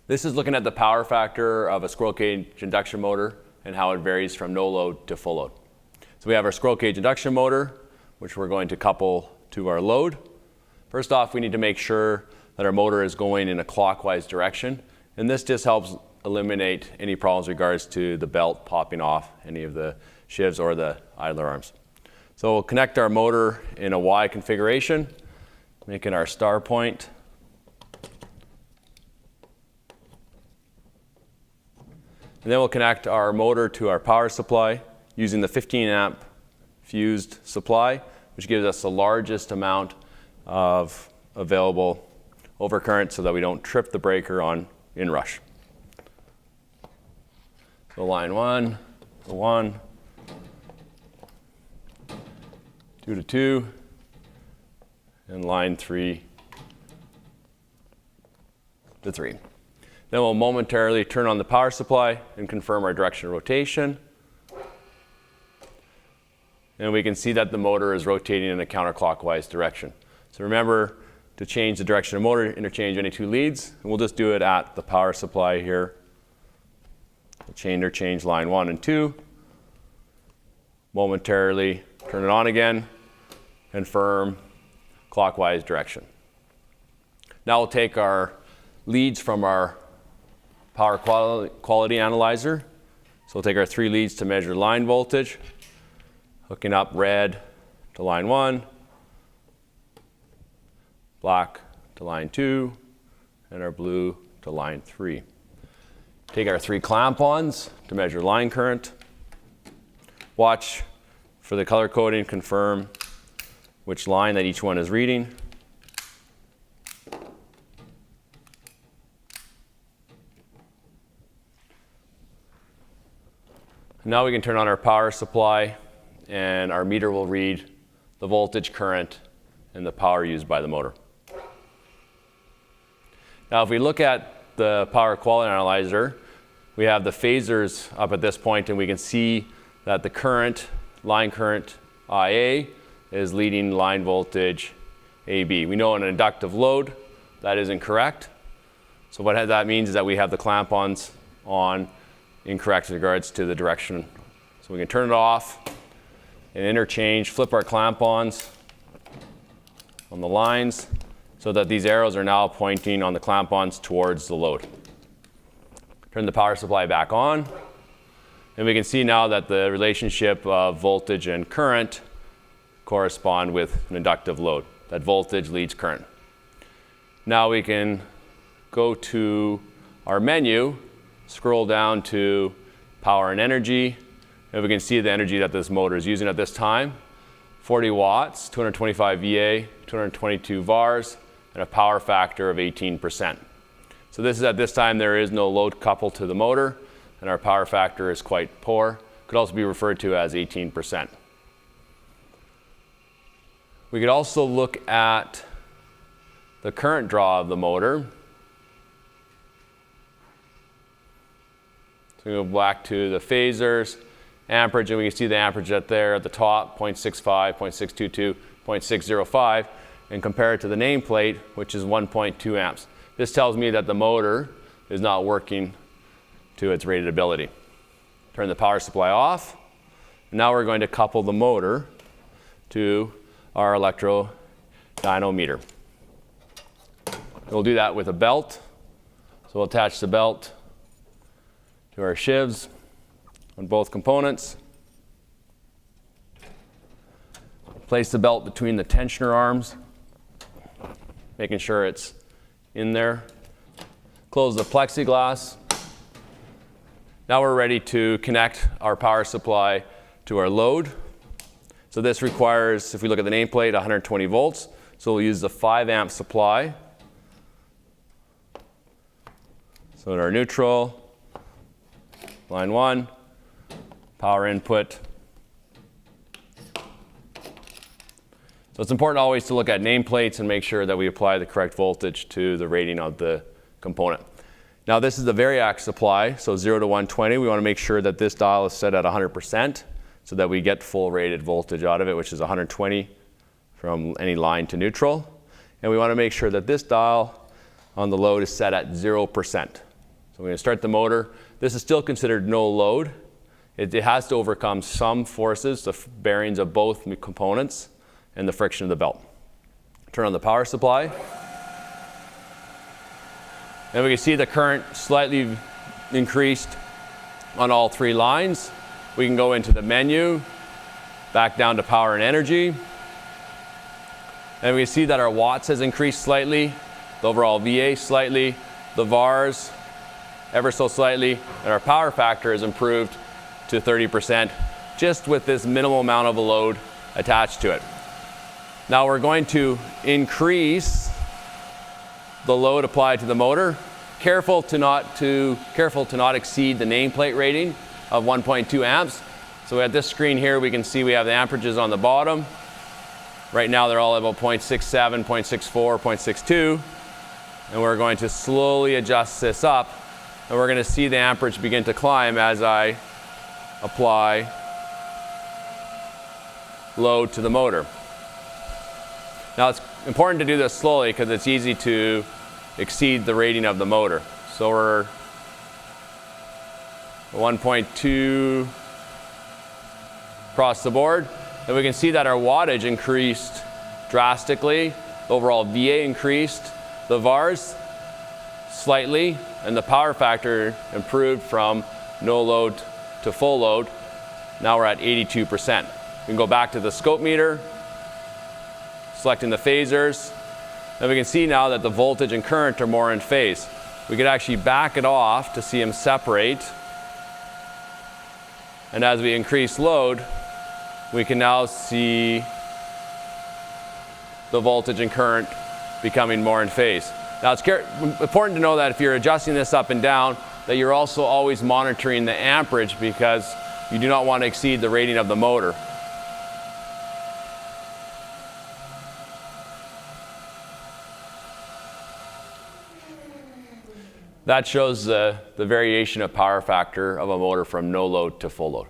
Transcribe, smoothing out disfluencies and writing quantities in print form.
This is looking at the power factor of a squirrel cage induction motor and how it varies from no load to full load. So we have our squirrel cage induction motor, which we're going to couple to our load. First off, we need to make sure that our motor is going in a clockwise direction, and this just helps eliminate any problems in regards to the belt popping off any of the shivs or the idler arms. So we'll connect our motor in a Y configuration, making our star point. And then we'll connect our motor to our power supply using the 15 amp fused supply, which gives us the largest amount of available overcurrent so that we don't trip the breaker on inrush. So line 1 to 1, 2 to 2, and line 3 to 3. Then we'll momentarily turn on the power supply and confirm our direction of rotation. And we can see that the motor is rotating in a counterclockwise direction. So remember to change the direction of motor, interchange any two leads. And we'll just do it at the power supply here. We'll interchange line 1 and 2. Momentarily turn it on again. Confirm clockwise direction. Now we'll take our leads from our power quality analyzer. So we'll take our 3 leads to measure line voltage, hooking up red to line 1, black to line 2, and our blue to line 3. Take our 3 clamp-ons to measure line current. Watch for the color coding, confirm which line that each one is reading. Now we can turn on our power supply and our meter will read the voltage, current, and the power used by the motor. Now if we look at the power quality analyzer, we have the phasors up at this point and we can see that the current, line current IA is leading line voltage AB. We know in an inductive load that is incorrect. So what that means is that we have the clamp-ons on incorrect in regards to the direction. So we can turn it off and interchange, flip our clamp-ons on the lines so that these arrows are now pointing on the clamp-ons towards the load. Turn the power supply back on, and we can see now that the relationship of voltage and current correspond with an inductive load. That voltage leads current. Now we can go to our menu, scroll down to power and energy, and we can see the energy that this motor is using at this time. 40 watts, 225 VA, 222 VARs, and a power factor of 18%. So this is at this time there is no load coupled to the motor, and our power factor is quite poor. Could also be referred to as 18%. We could also look at the current draw of the motor. So we go back to the phasors, amperage, and we can see the amperage up there at the top, 0.65, 0.622, 0.605, and compare it to the nameplate, which is 1.2 amps. This tells me that the motor is not working to its rated ability. Turn the power supply off. Now we're going to couple the motor to our electrodynamometer. We'll do that with a belt. So we'll attach the belt to our shivs on both components. Place the belt between the tensioner arms, making sure it's in there. Close the plexiglass. Now we're ready to connect our power supply to our load. So this requires, if we look at the nameplate, 120 volts. So we'll use the 5 amp supply. So in our neutral, line 1, power input. So it's important always to look at nameplates and make sure that we apply the correct voltage to the rating of the component. Now this is the variac supply, so 0 to 120. We want to make sure that this dial is set at 100% so that we get full rated voltage out of it, which is 120 from any line to neutral. And we want to make sure that this dial on the load is set at 0%. So we're going to start the motor. This is still considered no load. It has to overcome some forces, the bearings of both components, and the friction of the belt. Turn on the power supply. And we can see the current slightly increased on all 3 lines. We can go into the menu, back down to power and energy. And we can see that our watts has increased slightly, the overall VA slightly, the VARs ever so slightly, and our power factor has improved to 30% just with this minimal amount of a load attached to it. Now we're going to increase the load applied to the motor. Careful to not exceed the nameplate rating of 1.2 amps. So at this screen here, we can see we have the amperages on the bottom. Right now they're all about 0.67, 0.64, 0.62. And we're going to slowly adjust this up. And we're going to see the amperage begin to climb as I apply load to the motor. Now it's important to do this slowly because it's easy to exceed the rating of the motor. So we're 1.2 across the board. And we can see that our wattage increased drastically. The overall VA increased. The VARs slightly, and the power factor improved from no load to full load. Now we're at 82%. We can go back to the scope meter, selecting the phasers, and we can see now that the voltage and current are more in phase. We could actually back it off to see them separate. And as we increase load, we can now see the voltage and current becoming more in phase. Now it's important to know that if you're adjusting this up and down, that you're also always monitoring the amperage because you do not want to exceed the rating of the motor. That shows the variation of power factor of a motor from no load to full load.